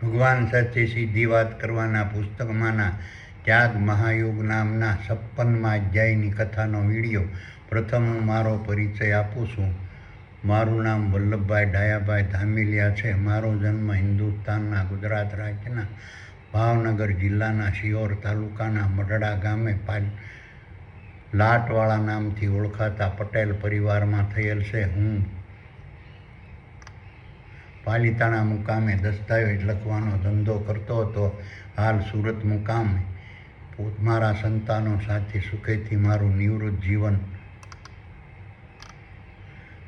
ભગવાન સાથે સીધી વાત કરવાના પુસ્તકમાંના ત્યાગ મહાયોગ નામના 56મા અધ્યાયની કથાનો વિડીયો. પ્રથમ હું મારો પરિચય આપું છું. મારું નામ વલ્લભભાઈ ડાયાભાઈ ધામેલિયા છે. મારો જન્મ હિન્દુસ્તાનના ગુજરાત રાજ્યના ભાવનગર જિલ્લાના શિહોર તાલુકાના મઢડા ગામે લાટવાળા નામથી ઓળખાતા પટેલ પરિવારમાં થયેલ છે. હું પાલિતાણા મુકામે દસ્તાવેજ લખવાનો ધંધો કરતો હતો. હાલ સુરત મુકામે મારા સંતાનો સાથે સુખેથી મારું નિવૃત્ત જીવન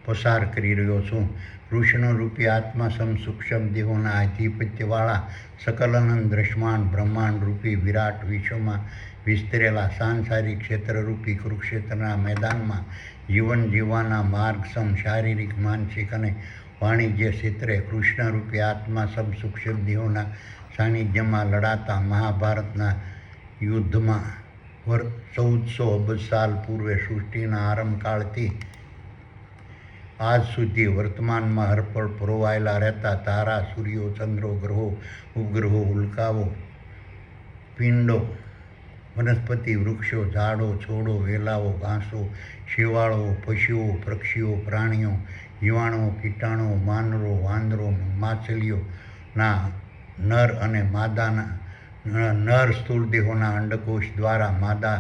પસાર કરી રહ્યો છું. કૃષ્ણરૂપી આત્મા સૂક્ષ્મ દેહોના આધિપત્યવાળા સકલાનંદ દ્રશ્યમાન બ્રહ્માંડરૂપી વિરાટ વિશ્વમાં વિસ્તરેલા સાંસારિક ક્ષેત્રરૂપી કુરુક્ષેત્રના મેદાનમાં જીવન જીવવાના માર્ગસમ શારીરિક, માનસિક અને વાણિજ્ય ક્ષેત્રે કૃષ્ણરૂપી આત્મા સૂક્ષ્મ દેહોના સાનિધ્યમાં લડાતા મહાભારતના યુદ્ધમાં 1400 અબજ સાલ પૂર્વે સૃષ્ટિના આરંભકાળથી આજ સુધી વર્તમાનમાં હરપળ પરોવાયેલા રહેતા તારા, સૂર્યો, ચંદ્રો, ગ્રહો, ઉપગ્રહો, ઉલ્કાઓ, પિંડો, વનસ્પતિ, વૃક્ષો, ઝાડો, છોડો, વેલાઓ, ઘાસો, શેવાળો, પશુઓ, પક્ષીઓ, પ્રાણીઓ, જીવાણુઓ, કીટાણુઓ, વાનરો, વાંદરો, માછલીઓના નર અને માદાના નર સ્થૂળ દેહોના અંડકોશ દ્વારા માદા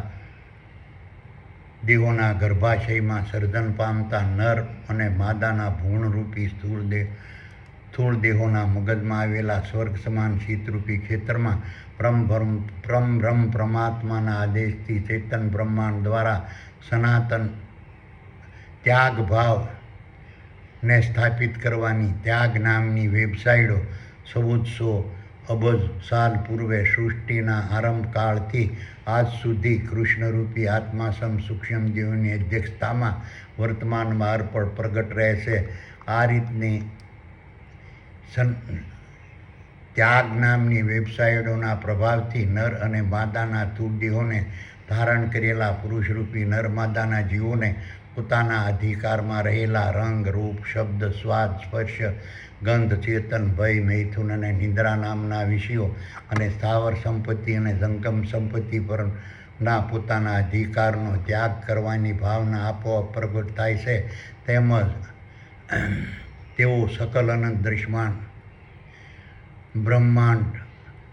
દેહોના ગર્ભાશયમાં સર્જન પામતા નર અને માદાના ભ્રૂણરૂપી સ્થૂળ દેહોના મગજમાં આવેલા સ્વર્ગ સમાન શીતરૂપી ક્ષેત્રમાં પરબ્રહ્મ પરમાત્માના આદેશથી ચેતન બ્રહ્માંડ દ્વારા સનાતન ત્યાગ ભાવને સ્થાપિત કરવાની ત્યાગ નામની વેબસાઇટો 1400 અબજ સાલ પૂર્વે સૃષ્ટિના આરંભકાળથી આજ સુધી કૃષ્ણરૂપી આત્મા સૂક્ષ્મ દેહોની અધ્યક્ષતામાં વર્તમાનમાં હરપળ પ્રગટ રહે છે. આ રીતની ત્યાગ નામની વેબસાઇટોના પ્રભાવથી નર અને માદાના સ્થૂળ દેહોને ધારણ કરેલા પુરુષરૂપી નર માદાના જીવોને પોતાના અધિકારમાં રહેલા રંગ, રૂપ, શબ્દ, સ્વાદ, સ્પર્શ, ગંધ, ચેતન, ભય, મૈથુન અને નિદ્રા નામના વિષયો અને સ્થાવર સંપત્તિ અને જંગમ સંપત્તિ પરના પોતાના અધિકારનો ત્યાગ કરવાની ભાવના આપોઆપ પ્રગટ થાય છે. તેમજ તેઓ સકલ અનંત દ્રશ્યમાન બ્રહ્માંડ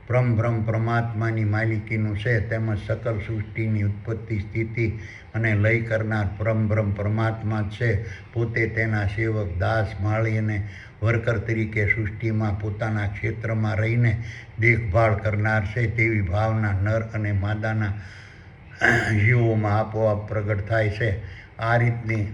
પરબ્રહ્મ પરમાત્માની માલિકીનું છે. તેમજ સકલ સૃષ્ટિની ઉત્પત્તિ, સ્થિતિ અને લય કરનાર પરબ્રહ્મ પરમાત્મા છે. પોતે તેના સેવક, દાસ, માળી અને વર્કર તરીકે સૃષ્ટિમાં પોતાના ક્ષેત્રમાં રહીને દેખભાળ કરનાર છે. તેવી ભાવના નર અને માદાના જીવોમાં આપોઆપ પ્રગટ થાય છે. આ રીતની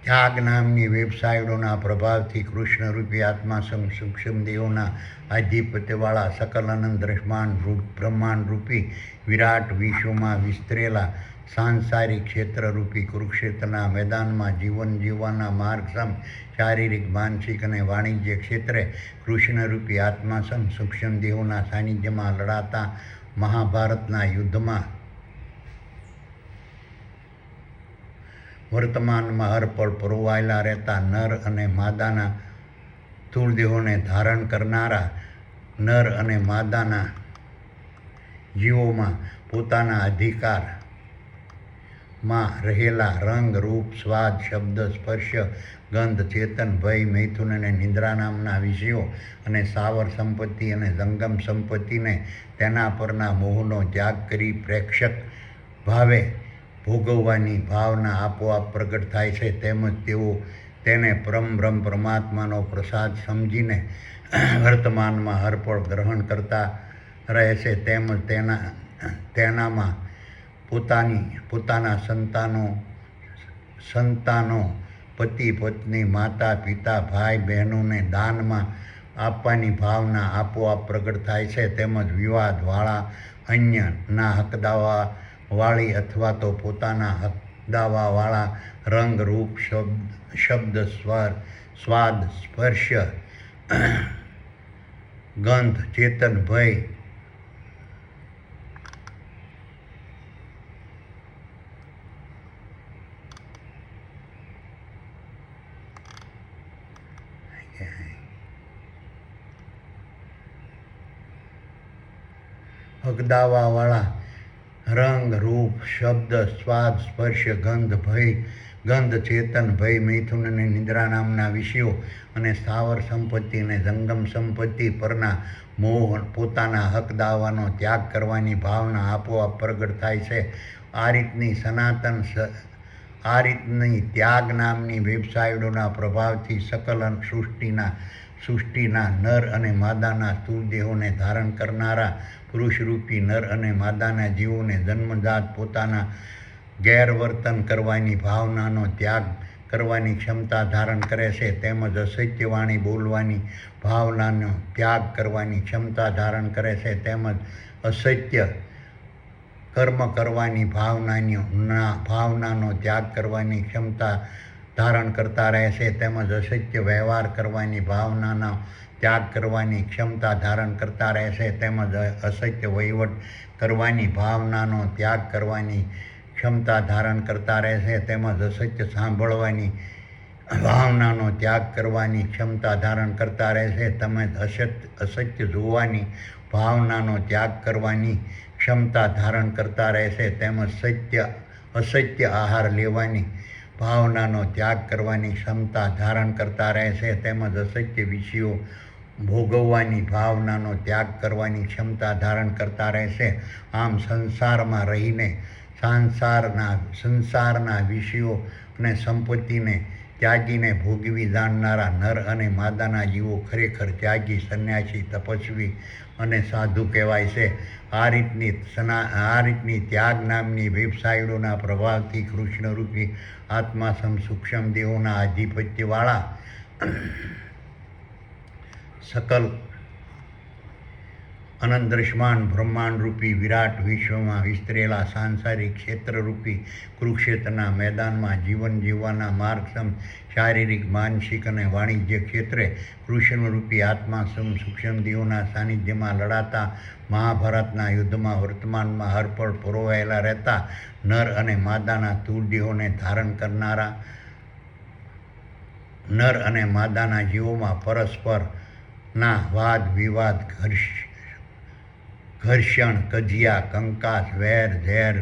ત્યાગ નામની વેબસાઇટોના પ્રભાવથી કૃષ્ણરૂપી આત્મા સૂક્ષ્મ દેહોના આધિપત્યવાળા સકલાનંદ દ્રશ્યમાન બ્રહ્માંડરૂપી વિરાટ વિશ્વમાં વિસ્તરેલા સાંસારિક ક્ષેત્રરૂપી કુરુક્ષેત્રના મેદાનમાં જીવન જીવવાના માર્ગસમ શારીરિક, માનસિક અને વાણિજ્ય ક્ષેત્રે કૃષ્ણરૂપી આત્મા સૂક્ષ્મ દેહોના સાનિધ્યમાં લડાતા મહાભારતના યુદ્ધમાં વર્તમાનમાં હરપળ પરોવાયેલા રહેતા નર અને માદાના સ્થૂળ દેહોને ધારણ કરનારા નર અને માદાના જીવોમાં પોતાના અધિકારમાં રહેલા રંગ, રૂપ, સ્વાદ, શબ્દ, સ્પર્શ, ગંધ, ચેતન, ભય, મૈથુન અને નિદ્રા નામના વિષયો અને સ્થાવર સંપત્તિ અને જંગમ સંપત્તિને તેના પરના મોહનો ત્યાગ કરી પ્રેક્ષક ભાવે ભોગવવાની ભાવના આપોઆપ પ્રગટ થાય છે. તેમજ તેઓ તેને પરબ્રહ્મ પરમાત્માનો પ્રસાદ સમજીને વર્તમાનમાં હરપળ ગ્રહણ કરતા રહે છે. તેમજ તેનામાં પોતાના સંતાનો, પતિ, પત્ની, માતા, પિતા, ભાઈ, બહેનોને દાનમાં આપવાની ભાવના આપોઆપ પ્રગટ થાય છે. તેમજ વિવાદવાળા અન્યના હકદાવાવાળી અથવા તો પોતાના હકદાવાવાળા રંગ, રૂપ, શબ્દ, સ્વાદ, સ્પર્શ, ગંધ, ચેતન, ભય, હકદાવાવાળા રંગ રૂપ શબ્દ સ્વાદ સ્પર્શ ગંધ ચેતન ભય મૈથુન અને નિદ્રા નામના વિષયો અને સ્થાવર સંપત્તિ અને જંગમ સંપત્તિ પરના મોહ પોતાના હક દાવાનો ત્યાગ કરવાની ભાવના આપોઆપ પ્રગટ થાય છે. આ રીતની ત્યાગ નામની વેબસાઇટોના પ્રભાવથી સકલ સૃષ્ટિના નર અને માદાના સ્થૂળ દેહોને ધારણ કરનારા પુરુષરૂપી નર અને માદાના જીવોને જન્મજાત પોતાના ગેરવર્તન કરવાની ભાવનાનો ત્યાગ કરવાની ક્ષમતા ધારણ કરે છે, તેમજ અસત્ય વાણી બોલવાની ભાવનાનો ત્યાગ કરવાની ક્ષમતા ધારણ કરે છે, તેમજ અસત્ય કર્મ કરવાની ભાવનાનો ત્યાગ કરવાની ક્ષમતા ધારણ કરતા રહે છે, તેમજ અસત્ય વ્યવહાર કરવાની ભાવનાનો ત્યાગ કરવાની ક્ષમતા ધારણ કરતા રહે છે, તેમજ અસત્ય વહીવટ કરવાની ભાવનાનો ત્યાગ કરવાની ક્ષમતા ધારણ કરતા રહે છે, તેમજ અસત્ય સાંભળવાની ભાવનાનો ત્યાગ કરવાની ક્ષમતા ધારણ કરતા રહે છે, તેમજ અસત્ય જોવાની ભાવનાનો ત્યાગ કરવાની ક્ષમતા ધારણ કરતા રહે છે, તેમજ અસત્ય આહાર લેવાની ભાવનાનો ત્યાગ કરવાની ક્ષમતા ધારણ કરતા રહે છે, તેમજ અસત્ય વિષયો ભોગવવાની ભાવનાનો ત્યાગ કરવાની ક્ષમતા ધારણ કરતા રહે છે. આમ સંસારમાં રહીને સંસારના વિષયો અને સંપત્તિને ત્યાગીને ભોગવી જાણનારા નર અને માદાના જીવો ખરેખર ત્યાગી, સંન્યાસી, તપસ્વી અને સાધુ કહેવાય છે. આ રીતની ત્યાગ નામની વેબસાઇટોના પ્રભાવથી કૃષ્ણરૂપી આત્મા સૂક્ષ્મ દેહોના આધિપત્યવાળા સકલ અનંત દ્રશ્યમાન બ્રહ્માંડરૂપી વિરાટ વિશ્વમાં વિસ્તરેલા સાંસારિક ક્ષેત્રરૂપી કુરુક્ષેત્રના મેદાનમાં જીવન જીવવાના માર્ગસમ શારીરિક, માનસિક અને વાણિજ્ય ક્ષેત્રે કૃષ્ણરૂપી આત્મા સૂક્ષ્મ દેહોના સાનિધ્યમાં લડાતા મહાભારતના યુદ્ધમાં વર્તમાનમાં હરપળ પરોવાયેલા રહેતા નર અને માદાના સ્થૂળ દેહોને ધારણ કરનારા નર અને માદાના જીવોમાં પરસ્પરના વાદ વિવાદ, ઘર્ષણ, કજિયા, કંકાસ, વેર, ઝેર,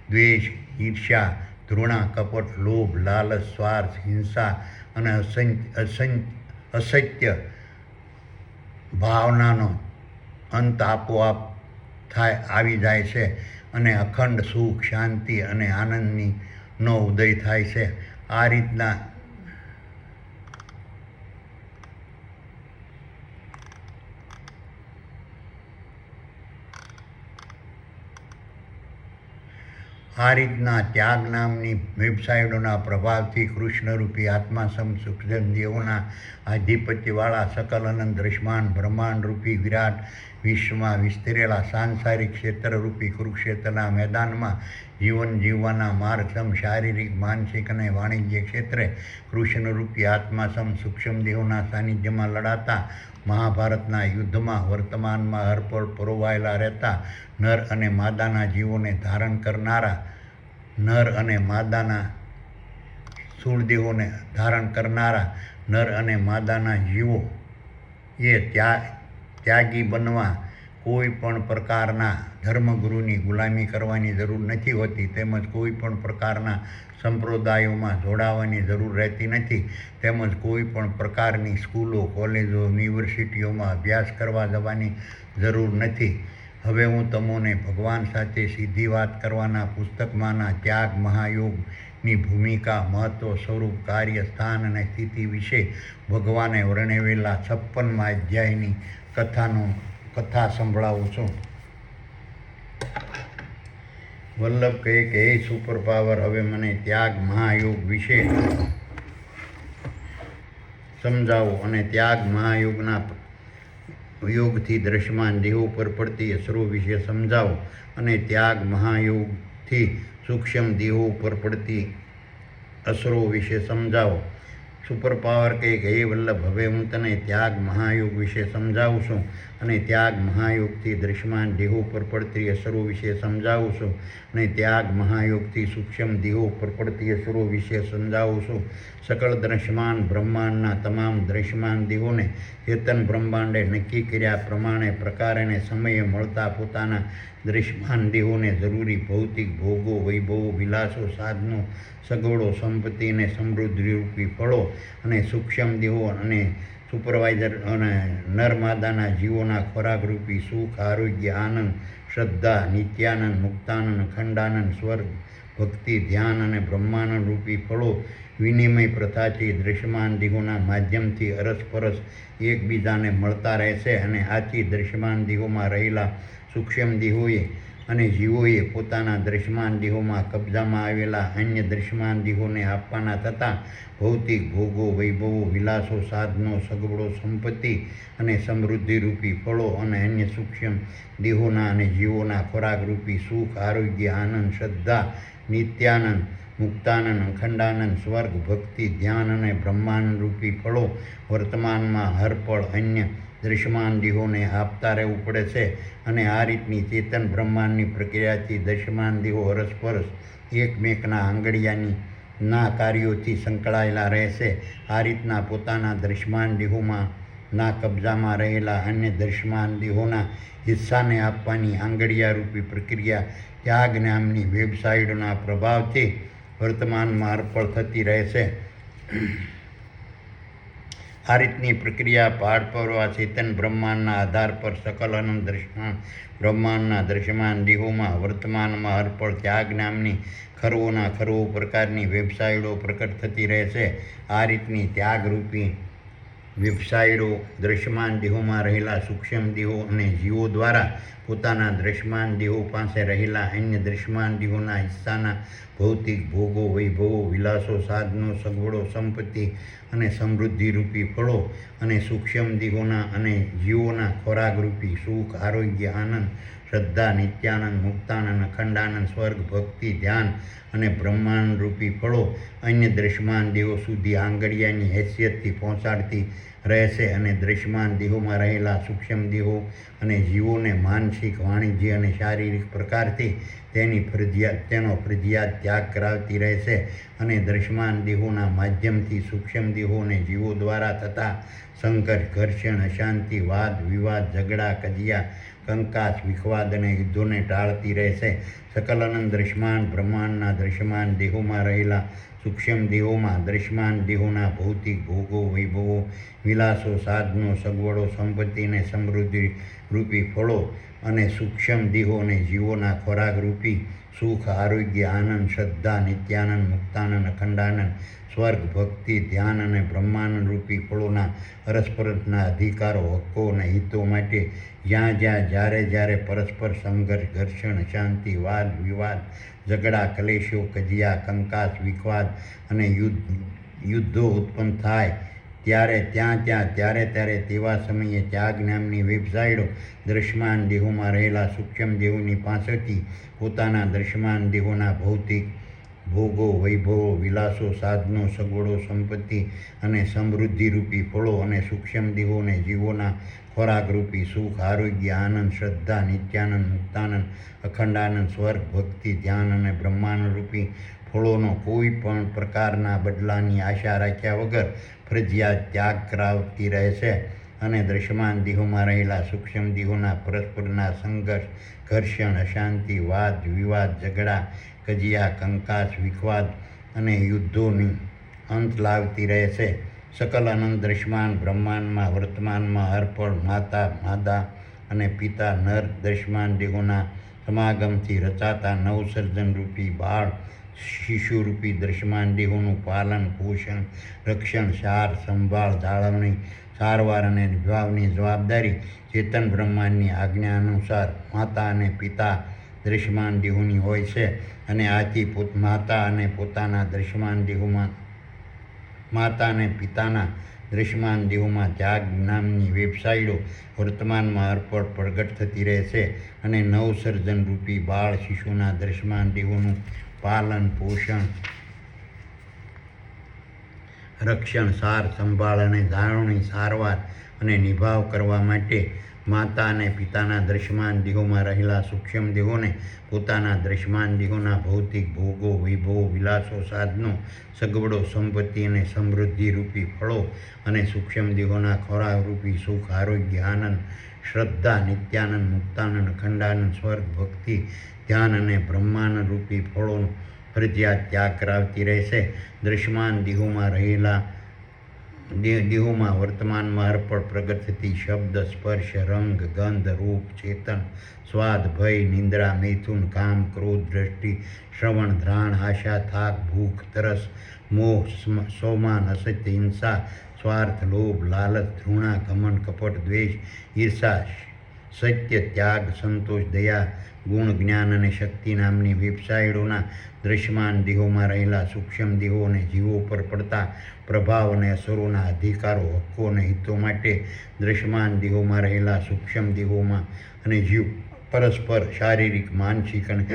દ્વેષ, ઈર્ષ્યા, ધૃણા, કપટ, લોભ, લાલચ, સ્વાર્થ, હિંસા અને અસત્ય ભાવનાનો અંત આપોઆપ આવી જાય છે અને અખંડ સુખ, શાંતિ અને આનંદનો ઉદય થાય છે. આ રીતના ત્યાગ નામની વેબસાઇટોના પ્રભાવથી કૃષ્ણરૂપી આત્મા સૂક્ષ્મ દેહોના આધિપત્યવાળા સકલ અનંત દ્રશ્યમાન બ્રહ્માંડરૂપી વિરાટ વિશ્વમાં વિસ્તરેલા સાંસારિક ક્ષેત્રરૂપી કુરુક્ષેત્રના મેદાનમાં જીવન જીવવાના માર્ગસમ શારીરિક, માનસિક અને વાણિજ્ય ક્ષેત્રે કૃષ્ણરૂપી આત્મા સૂક્ષ્મ દેહોના સાનિધ્યમાં લડાતા મહાભારતના યુદ્ધમાં વર્તમાનમાં હરપળ પરોવાયેલા રહેતા નર અને માદાના જીવોને ધારણ કરનારા નર અને માદાના સ્થૂળ દેહોને ધારણ કરનારા નર અને માદાના જીવો એ ત્યાગી બનવા કોઈ પણ પ્રકારના ધર્મગુરુની ગુલામી કરવાની જરૂર નથી હોતી, તેમજ કોઈ પણ પ્રકારના સંપ્રદાયોમાં જોડાવાની જરૂર રહેતી નથી, તેમજ કોઈ પણ પ્રકારની સ્કૂલો, કોલેજો, યુનિવર્સિટીઓમાં અભ્યાસ કરવા જવાની જરૂર નથી. હવે હું તમને ભગવાન સાથે સીધી વાત કરવાના પુસ્તકમાંના ત્યાગ મહાયોગની ભૂમિકા, મહત્વ, સ્વરૂપ, કાર્ય, સ્થાન અને સ્થિતિ વિશે ભગવાને વર્ણવેલા 56મા અધ્યાયની કથા સંભળાવું છું. વલ્લભ કહે કે હે સુપર પાવર, હવે મને ત્યાગ મહાયોગ વિશે સમજાવો અને ત્યાગ મહાયોગના યોગથી દ્રશ્યમાન દેહો પર પડતી અસરો વિશે સમજાવો અને ત્યાગ મહાયોગથી સૂક્ષ્મ દેહો પર પડતી અસરો વિશે સમજાવો. સુપર પાવર કહે કે હે વલ્લભ, હવે હું તને ત્યાગ મહાયોગ વિશે સમજાવું છું અને ત્યાગ મહાયોગથી દૃશ્યમાન દેહો પર પડતી અસરો વિશે સમજાવું છું. અને ત્યાગ મહાયોગથી સૂક્ષ્મ દેહો પર પડતી અસરો વિશે સમજાવું છું. સકળ દૃશ્યમાન બ્રહ્માંડના તમામ દૃશ્યમાન દેહોને ચેતન બ્રહ્માંડે નક્કી કર્યા પ્રમાણે પ્રકારે અને સમયે મળતા પોતાના દૃશ્યમાન દેહોને જરૂરી ભૌતિક ભોગો, વૈભવો, વિલાસો, સાધનો, સગવડો, સંપત્તિ અને સમૃદ્ધિરૂપી ફળો અને સૂક્ષ્મ દેહો અને સુપરવાઇઝર અને નરમાદાના જીવોના ખોરાકરૂપી સુખ, આરોગ્ય, આનંદ, શ્રદ્ધા, નિત્યાનંદ, મુક્તાનંદ, અખંડાનંદ, સ્વર્ગ, ભક્તિ, ધ્યાન અને બ્રહ્માનંદ રૂપી ફળો વિનિમય પ્રથાથી દૃશ્યમાન દેહોના માધ્યમથી અરસપરસ એકબીજાને મળતા રહેશે. અને આથી દૃશ્યમાન દેહોમાં રહેલા સૂક્ષ્મ દેહોએ અને જીવોએ પોતાના દૃશ્યમાન દેહોમાં કબજામાં આવેલા અન્ય દૃશ્યમાન દેહોને આપવાના થતા ભૌતિક ભોગો, વૈભવો, વિલાસો, સાધનો, સગવડો, સંપત્તિ અને સમૃદ્ધિરૂપી ફળો અને અન્ય સૂક્ષ્મ દેહોના અને જીવોના ખોરાકરૂપી સુખ, આરોગ્ય, આનંદ, શ્રદ્ધા, નિત્યાનંદ, મુક્તાનંદ, અખંડાનંદ, સ્વર્ગ, ભક્તિ, ધ્યાન અને બ્રહ્માનંદ રૂપી ફળો વર્તમાનમાં હરપળ અન્ય દૃશ્યમાન દેહોને આપતા રહેવું પડે છે. અને આ રીતની ચેતન બ્રહ્માંડની પ્રક્રિયાથી દૃશ્યમાન દેહો અરસપરસ એકમેકના આંગળીયાની ના કાર્યોથી સંકળાયેલા રહેશે. આ રીતના પોતાના દૃશ્યમાન દેહોમાં ના કબજામાં રહેલા અન્ય દૃશ્યમાન દેહોના હિસ્સાને આપવાની આંગળીયારૂપી પ્રક્રિયા ત્યાગ નામની વેબસાઇટના પ્રભાવથી વર્તમાનમાં અર્પણ થતી રહેશે. આ રીતની પ્રક્રિયા પાર પાડવા ચેતન બ્રહ્માંડના આધાર પર સકલ અનંત દૃશ્યમાન બ્રહ્માંડના દૃશ્યમાન દેહોમાં વર્તમાનમાં અર્પણ ત્યાગ નામની ખરવોના ખરવો પ્રકારની વેબસાઇટો પ્રકટ થતી રહેશે. આ રીતની ત્યાગરૂપી વેબસાઇટો દૃશ્યમાન દેહોમાં રહેલા સૂક્ષ્મ દેહો અને જીવો દ્વારા પોતાના દૃશ્યમાન દેહો પાસે રહેલા અન્ય દૃશ્યમાન દેહોના હિસ્સાના ભૌતિક ભોગો, વૈભવો, વિલાસો, સાધનો, સગવડો, સંપત્તિ અને સમૃદ્ધિરૂપી ફળો અને સૂક્ષ્મ દેહોના અને જીવોના ખોરાકરૂપી સુખ, આરોગ્ય, આનંદ, શ્રદ્ધા, નિત્યાનંદ, મુક્તાનંદ, અખંડાનંદ, સ્વર્ગ, ભક્તિ, ધ્યાન અને બ્રહ્માંડ રૂપી ફળો અન્ય દૃશ્યમાન દેહો સુધી આંગળીયાની હેસિયતથી પહોંચાડતી રહેશે. અને દૃશ્યમાન દેહોમાં રહેલા સૂક્ષ્મ દેહો અને જીવોને માનસિક, વાણિજ્ય અને શારીરિક પ્રકારથી તેનો ફરજિયાત ત્યાગ કરાવતી રહેશે. અને દૃશ્યમાન દેહોના માધ્યમથી સૂક્ષ્મ દેહો અને જીવો દ્વારા થતા સંઘર્ષ, ઘર્ષણ, અશાંતિ, વાદ વિવાદ, ઝઘડા, કજિયા, કંકાસ, વિખવાદ અને યુદ્ધોને ટાળતી રહેશે. સકલ અનંત દૃશ્યમાન બ્રહ્માંડના દૃશ્યમાન દેહોમાં રહેલા સૂક્ષ્મ દેહોમાં દૃશ્યમાન દેહોના ભૌતિક ભોગો, વૈભવો, વિલાસો, સાધનો, સગવડો, સંપત્તિ અને સમૃદ્ધિ રૂપી ફળો અને સૂક્ષ્મ દેહો અને જીવોના ખોરાકરૂપી સુખ, આરોગ્ય, આનંદ, શ્રદ્ધા, નિત્યાનંદ, મુક્તાનંદ, અખંડાનંદ, સ્વર્ગ, ભક્તિ, ધ્યાન અને બ્રહ્માનંદ રૂપી ફળોના અરસપરસના અધિકારો, હક્કો અને હિતો માટે જ્યાં જ્યારે પરસ્પર સંઘર્ષ, ઘર્ષણ, અશાંતિ, વાદ વિવાદ, ઝઘડા, કલેશો, કજિયા, કંકાસ, વિખવાદ અને યુદ્ધો ઉત્પન્ન થાય ત્યારે તેવા સમયે ત્યાગ નામની વેબસાઇટો દૃશ્યમાન દેહોમાં રહેલા સૂક્ષ્મ દેહોની પાસેથી પોતાના દૃશ્યમાન દેહોના ભૌતિક ભોગો, વૈભવો, વિલાસો, સાધનો, સગવડો, સંપત્તિ અને સમૃદ્ધિરૂપી ફળો અને સૂક્ષ્મ દેહો અને જીવોના ખોરાકરૂપી સુખ, આરોગ્ય, આનંદ, શ્રદ્ધા, નિત્યાનંદ, મુક્તાનંદ, અખંડાનંદ, સ્વર્ગ, ભક્તિ, ધ્યાન અને બ્રહ્માંડ રૂપી ફળોનો કોઈ પણ પ્રકારના બદલાની આશા રાખ્યા વગર ફરજિયાત ત્યાગ કરાવતી રહેશે. અને દૃશ્યમાન દેહોમાં રહેલા સૂક્ષ્મ દેહોના પરસ્પરના સંઘર્ષ, ઘર્ષણ, અશાંતિ, વાદ વિવાદ, ઝઘડા, કજિયા, કંકાસ, વિખવાદ અને યુદ્ધોની અંત લાવતી રહેશે. સકલ અનંત દૃશ્યમાન બ્રહ્માંડમાં વર્તમાનમાં હરપળ માતા અને પિતા નર દૃશ્યમાન દેહોના સમાગમથી રચાતા નવસર્જનરૂપી બાળ શિશુરૂપી દૃશ્યમાન દેહોનું પાલન, પોષણ, રક્ષણ, સાર સંભાળ, જાળવણી, સારવાર અને નિભાવની જવાબદારી ચેતન બ્રહ્માંડની આજ્ઞા અનુસાર માતા અને પિતા દૃશ્યમાન દેહોની હોય છે. અને આથી માતા અને પિતાના દૃશ્યમાન દેહોમાં ત્યાગ નામની વેબસાઇટો વર્તમાનમાં અર્પણ પ્રગટ થતી રહેશે. અને નવસર્જનરૂપી બાળ શિશુના દૃશ્યમાન દેહોનું પાલન, પોષણ, રક્ષણ, સાર સંભાળ અને જાળવણી, સારવાર અને નિભાવ કરવા માટે માતા અને પિતાના દ્રશ્યમાન દેહોમાં રહેલા સૂક્ષ્મ દેહોને પોતાના દ્રશ્યમાન દેહોના ભૌતિક ભોગો, વૈભવો, વિલાસો, સાધનો, સગવડો, સંપત્તિ અને સમૃદ્ધિ રૂપી ફળો અને સૂક્ષ્મ દેહોના ખોરાક રૂપી સુખ, આરોગ્ય, આનંદ, શ્રદ્ધા, નિત્યાનંદ, મુક્તાનંદ, અખંડાનંદ, સ્વર્ગ, ભક્તિ, ધ્યાન અને બ્રહ્માનંદ રૂપી ફળોનો ફરજિયાત ત્યાગ કરાવતી રહેશે. દ્રશ્યમાન દેહોમાં રહેલા દેહોમાં વર્તમાનમાં અર્પણ પ્રગટ થતી શબ્દ, સ્પર્શ, રંગ, ગંધ, રૂપ, ચેતન, સ્વાદ, ભય, નિંદ્રા, મૈથુન, કામ, ક્રોધ, દ્રષ્ટિ, શ્રવણ, ઘ્રાણ, આશા, થાક, ભૂખ, તરસ, મોહ, સ્વમાન, અસત્ય, હિંસા, સ્વાર્થ, લોભ, લાલચ, ધૃણા, ઘમંડ, કપટ, દ્વેષ, ઈર્ષા, સત્ય, ત્યાગ, સંતોષ, દયા, ગુણ, જ્ઞાન અને શક્તિ નામની વેબસાઇટોના દ્રશ્યમાન દેહોમાં રહેલા સૂક્ષ્મ દેહો અને જીવો પર પડતા પ્રભાવ અને અસરોના અધિકારો, હક્કો અને હિતો માટે દ્રશ્યમાન દેહોમાં રહેલા સૂક્ષ્મ દેહોમાં અને જીવ પરસ્પર શારીરિક, માનસિક અને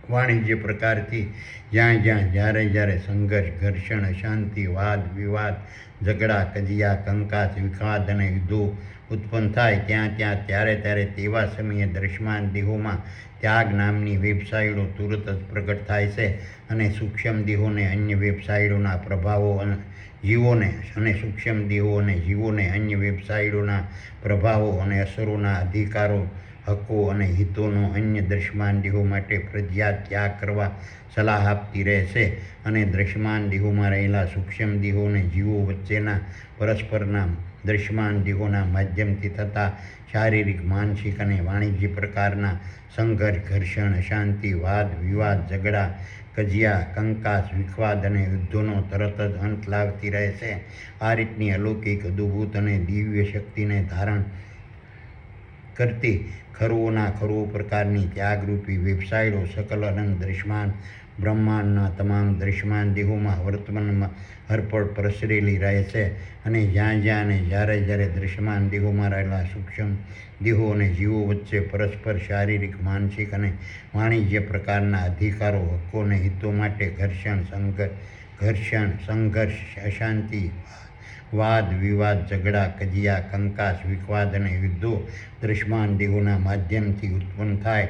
વાણિજ્ય પ્રકારથી જ્યાં જ્યારે સંઘર્ષ, ઘર્ષણ, અશાંતિ, વાદ વિવાદ, ઝઘડા, કજિયા, કંકાસ, વિવાદ અને યુદ્ધો ઉત્પન્ન થાય ત્યાં ત્યારે તેવા સમયે દ્રશ્યમાન દેહોમાં ત્યાગ નામની વેબસાઇટો તુરત જ પ્રગટ થાય છે અને સૂક્ષ્મ દેહોને અન્ય વેબસાઇટોના પ્રભાવો જીવોને અને સૂક્ષ્મ દેહો અને જીવોને અન્ય વેબસાઇટોના પ્રભાવો અને અસરોના અધિકારો, હક્કો અને હિતોનો અન્ય દ્રશ્યમાન દેહો માટે ફરજિયાત ત્યાગ કરવા સલાહ આપતી રહેશે અને દ્રશ્યમાન દેહોમાં રહેલા સૂક્ષ્મ દેહો અને જીવો વચ્ચેના પરસ્પરના દ્રશ્યમાન દેહોના માધ્યમથી થતા શારીરિક, માનસિક અને વાણિજ્ય પ્રકારના સંઘર્ષ, ઘર્ષણ, અશાંતિ, વાદ વિવાદ, ઝઘડા, કજિયા, કંકાસ, વિખવાદ અને યુદ્ધોનો તરત જ અંત લાવતી રહેશે. આ રીતની અલૌકિક, અદ્ભુત અને દિવ્ય શક્તિને ધારણ કરતી ખરુઓના ખરુઓ પ્રકારની ત્યાગરૂપી વેબસાઇટો સકલ અનંત દ્રશ્યમાન બ્રહ્માંડના તમામ દ્રશ્યમાન દેહોમાં વર્તમાનમાં હરપળ પ્રસરેલી રહે છે અને જ્યાં અને જ્યારે દ્રશ્યમાન દેહોમાં રહેલા સૂક્ષ્મ દેહો અને જીવો વચ્ચે પરસ્પર શારીરિક, માનસિક અને વાણિજ્ય પ્રકારના અધિકારો, હક્કો અને હિતો માટે ઘર્ષણ, સંઘર્ષ, અશાંતિ, વાદ વિવાદ, ઝઘડા, કજિયા, કંકાસ, વિખવાદ અને યુદ્ધો દ્રશ્યમાન દેહોના માધ્યમથી ઉત્પન્ન થાય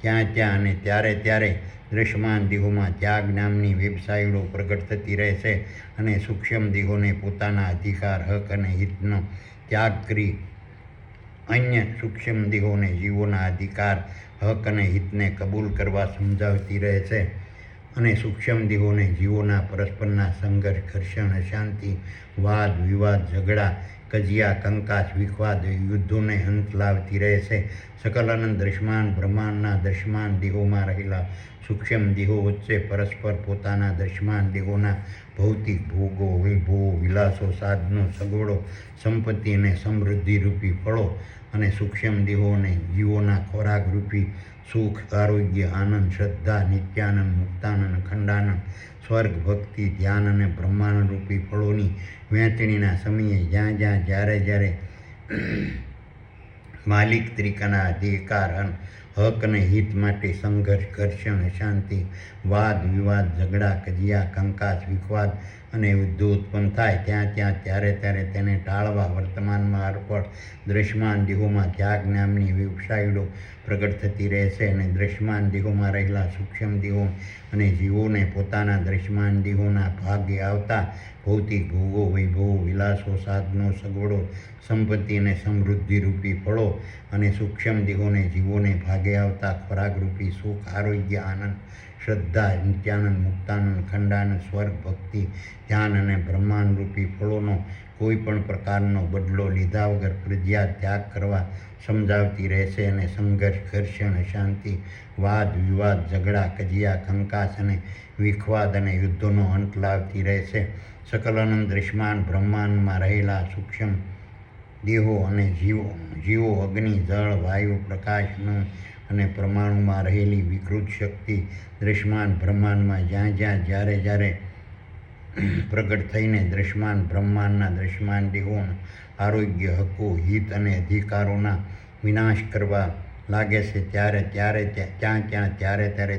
ત્યાં અને ત્યારે દ્રશ્યમાન દેહોમાં ત્યાગ નામની વેબસાઇટો પ્રગટ થતી રહેશે અને સૂક્ષ્મ દેહોને પોતાના અધિકાર, હક અને હિતનો ત્યાગ કરી અન્ય સૂક્ષ્મ દેહો અને જીવોના અધિકાર, હક અને હિતને કબૂલ કરવા સમજાવતી રહેશે અને સૂક્ષ્મ દેહો અને જીવોના પરસ્પરના સંઘર્ષ, ઘર્ષણ, અશાંતિ, વાદ વિવાદ, ઝઘડા, કજિયા, કંકાસ, વિખવાદ, યુદ્ધોને અંત લાવતી રહેશે. સકલ અનંત દ્રશ્યમાન બ્રહ્માંડના દ્રશ્યમાન દેહોમાં રહેલા સૂક્ષ્મ દેહો વચ્ચે પરસ્પર પોતાના દ્રશ્યમાન દેહોના ભૌતિક ભોગો, વૈભવો, વિલાસો, સાધનો, સગવડો, સંપત્તિ અને સમૃદ્ધિ રૂપી ફળો અને સૂક્ષ્મ દેહો અને જીવોના ખોરાક રૂપી સુખ, આરોગ્ય, આનંદ, શ્રદ્ધા, નિત્યાનંદ, મુક્તાનંદ, અખંડાનંદ, સ્વર્ગ, ભક્તિ, ધ્યાન અને બ્રહ્માનંદ રૂપી ફળોની વહેંચણીના સમયે જ્યારે માલિક તરીકેના અધિકાર, હક અને હિત માટે સંઘર્ષ, ઘર્ષણ, અશાંતિ, વાદ વિવાદ, ઝઘડા, કજિયા, કંકાસ, વિખવાદ અને યુદ્ધો ઉત્પન્ન થાય ત્યારે તેને ટાળવા વર્તમાનમાં અર્પણ દ્રશ્યમાન દેહોમાં ત્યાગ નામની વેબસાઇટો પ્રગટ થતી રહેશે અને દ્રશ્યમાન દેહોમાં રહેલા સૂક્ષ્મ દેહો અને જીવોને પોતાના દ્રશ્યમાન દેહોના ભાગે આવતા ભૌતિક ભોગો, વૈભવો, વિલાસો, સાધનો, સગવડો, સંપત્તિ અને સમૃદ્ધિ રૂપી ફળો અને સૂક્ષ્મ દેહોને જીવોને ભાગે આવતા ખોરાક રૂપી સુખ, આરોગ્ય, આનંદ, શ્રદ્ધા, નિત્યાનંદ, મુક્તાનંદ, અખંડાનંદ, સ્વર્ગ, ભક્તિ, ધ્યાન અને બ્રહ્માંડ રૂપી ફળોનો કોઈ પણ પ્રકારનો બદલો લીધા વગર ફરજિયાત ત્યાગ કરવા સમજાવતી રહેશે અને સંઘર્ષ, ઘર્ષણ, અશાંતિ, વાદ વિવાદ, ઝઘડા, કજિયા, કંકાસ અને વિખવાદ અને યુદ્ધોનો અંત લાવતી રહેશે. સકલ અનંત દ્રશ્યમાન બ્રહ્માંડમાં રહેલા સૂક્ષ્મ દેહો અને જીવો અગ્નિ, જળ, વાયુ, પ્રકાશ અને પરમાણુમાં રહેલી વિકૃત શક્તિ દ્રશ્યમાન બ્રહ્માંડમાં જ્યારે પ્રગટ થઈને દ્રશ્યમાન બ્રહ્માંડના દ્રશ્યમાન દેહોના આરોગ્ય, હક્કો, હિત અને અધિકારોના વિનાશ કરવા લાગે છે ત્યારે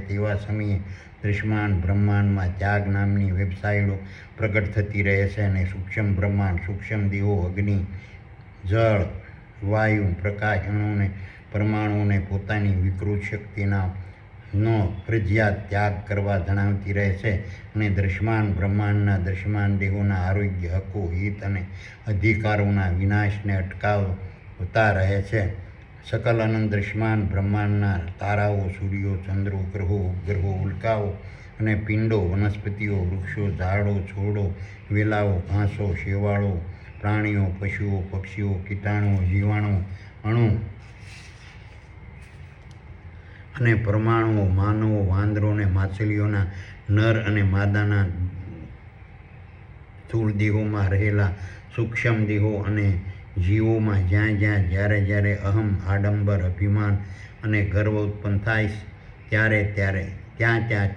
તેવા સમયે દ્રશ્યમાન બ્રહ્માંડમાં ત્યાગ નામની વેબસાઇટો પ્રગટ થતી રહે છે અને સૂક્ષ્મ બ્રહ્માંડ, સૂક્ષ્મ દેહો, અગ્નિ, જળ, વાયુ પ્રકાશ અણુને પરમાણુઓને પોતાની વિકૃત શક્તિના નો ફરજિયાત ત્યાગ કરવા જણાવતી રહે છે અને દ્રશ્યમાન બ્રહ્માંડના દ્રશ્યમાન દેહોના આરોગ્ય, હક્કો, હિત અને અધિકારોના વિનાશને અટકાવતા રહે છે. સકલ અનંત દ્રશ્યમાન બ્રહ્માંડના તારાઓ, સૂર્યો, ચંદ્રો, ગ્રહો, ઉપગ્રહો, ઉલ્કાઓ અને પિંડો, વનસ્પતિઓ, વૃક્ષો, ઝાડો, છોડો, વેલાઓ, ઘાસો, શેવાળો, પ્રાણીઓ, પશુઓ, પક્ષીઓ, કીટાણુઓ, જીવાણુઓ, અણુ અને પરમાણુઓ, માનવો, વાંદરો અને માછલીઓના નર અને માદાના સ્થૂળ દેહોમાં રહેલા સૂક્ષ્મ દેહો અને જીવોમાં જ્યાં જ્યાં જ્યારે જ્યારે અહમ, આડંબર, અભિમાન અને ગર્વ ઉત્પન્ન થાય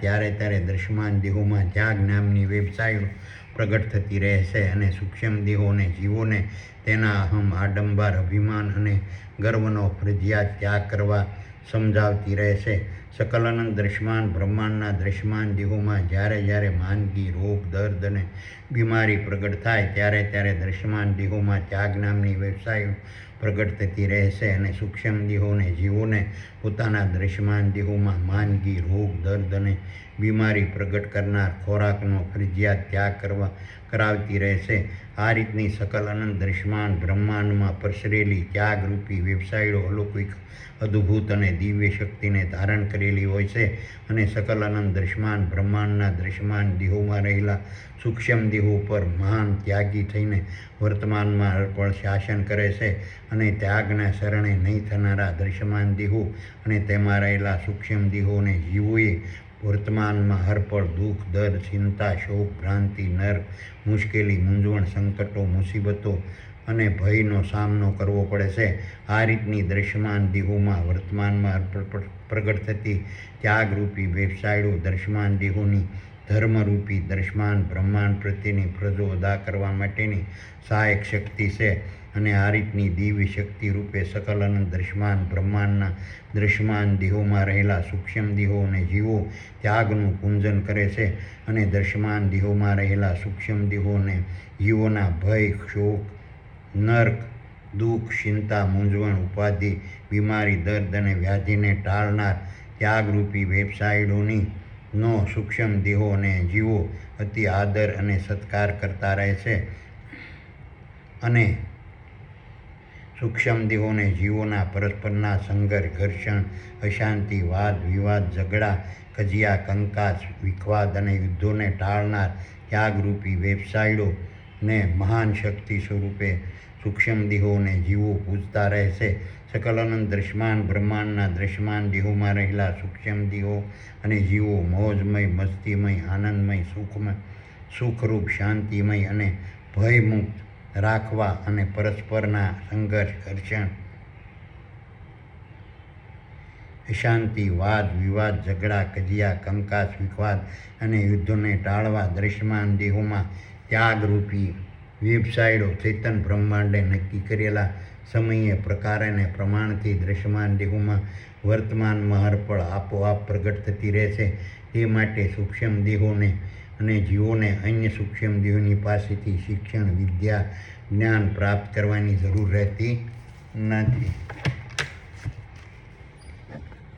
ત્યારે દ્રશ્યમાન દેહોમાં ત્યાગ નામની વેબસાઇટો પ્રગટ થતી રહે છે અને સૂક્ષ્મ દેહો અને જીવોને તેના અહમ, આડંબર, અભિમાન અને ગર્વનો ફરજિયાત ત્યાગ કરવા સમજાવતી રહે છે. સકલ અનંત દ્રશ્યમાન બ્રહ્માંડના દ્રશ્યમાન દેહોમાં જ્યારે જ્યારે માંદગી, રોગ, દર્દ અને બીમારી પ્રગટ થાય ત્યારે દ્રશ્યમાન દેહોમાં ત્યાગ નામની વેબસાઇટ પ્રગટ થતી રહે છે અને સૂક્ષ્મ દેહો અને જીવોને પોતાના દ્રશ્યમાન દેહોમાં માંદગી, રોગ, દર્દ અને બીમારી પ્રગટ કરનાર ખોરાકનો ફરજિયાત ત્યાગ કરાવતી રહે છે. આ રીતની સકલ અનંત દ્રશ્યમાન બ્રહ્માંડમાં પ્રસરેલી ત્યાગરૂપી વેબસાઇટો અલૌકિક, અદ્ભુત અને દિવ્ય શક્તિને ધારણ કરેલી હોય છે અને સકલ અનંત દ્રશ્યમાન બ્રહ્માંડના દ્રશ્યમાન દેહોમાં રહેલા સૂક્ષ્મ દેહો પર મહાન ત્યાગી થઈને વર્તમાનમાં અર્પણ શાસન કરે છે અને ત્યાગના શરણે નહીં થનારા દ્રશ્યમાન દેહો અને તેમાં રહેલા સૂક્ષ્મ દેહો અને જીવોએ વર્તમાનમાં હરપળ દુઃખ, દર્દ, ચિંતા, શોક, ભ્રાંતિ, નર્ક, મુશ્કેલી, મૂંઝવણ, સંકટો, મુસીબતો અને ભયનો સામનો કરવો પડે છે. આ રીતની દ્રશ્યમાન દેહોમાં વર્તમાનમાં પ્રગટ થતી ત્યાગરૂપી વેબસાઇટો દ્રશ્યમાન દેહોની ધર્મરૂપી દ્રશ્યમાન બ્રહ્માંડ પ્રત્યેની ફરજો અદા કરવા માટેની સહાયક શક્તિ છે અને આ રીતની દિવ્ય શક્તિ રૂપે સકલ અનંત દ્રશ્યમાન બ્રહ્માંડના દ્રશ્યમાન દેહોમાં રહેલા સૂક્ષ્મ દેહો અને જીવો ત્યાગનું પૂજન કરે છે અને દ્રશ્યમાન દેહોમાં રહેલા સૂક્ષ્મ દેહો અને જીવોના ભય, શોક, નર્ક, દુઃખ, ચિંતા, મૂંઝવણ, ઉપાધિ, બીમારી, દર્દ અને વ્યાધિને ટાળનાર ત્યાગરૂપી વેબસાઇટોની નો સૂક્ષ્મ દેહો અને જીવો અતિ આદર અને સત્કાર કરતા રહે છે અને સૂક્ષ્મ દેહો અને જીવોના પરસ્પરના સંઘર્ષ, ઘર્ષણ, અશાંતિ, વાદ વિવાદ, ઝઘડા, કજિયા, કંકાસ, વિખવાદ અને યુદ્ધોને ટાળનાર ત્યાગરૂપી વેબસાઇટોને મહાન શક્તિ સ્વરૂપે સૂક્ષ્મ દેહો અને જીવો પૂજતા રહે છે. સકલ અનંત દ્રશ્યમાન બ્રહ્માંડના દ્રશ્યમાન દેહોમાં રહેલા સૂક્ષ્મ દેહો અને જીવો મોજમય, મસ્તીમય, આનંદમય, સુખરૂપ, શાંતિમય અને ભયમુક્ત રાખવા અને પરસ્પરના સંઘર્ષ, ઘર્ષણ, અશાંતિ, વાદ વિવાદ, ઝઘડા, કજિયા, કંકાસ, વિખવાદ અને યુદ્ધોને ટાળવા દ્રશ્યમાન દેહોમાં ત્યાગરૂપી વેબસાઇટો ચેતન બ્રહ્માંડે નક્કી કરેલા સમયે, પ્રકાર અને પ્રમાણથી દ્રશ્યમાન દેહોમાં વર્તમાનમાં હરપળ આપોઆપ પ્રગટ થતી રહે છે. તે માટે સૂક્ષ્મ દેહોને અને જીવોને અન્ય સૂક્ષ્મ દેહોની પાસેથી શિક્ષણ, વિદ્યા, જ્ઞાન પ્રાપ્ત કરવાની જરૂર રહેતી નથી.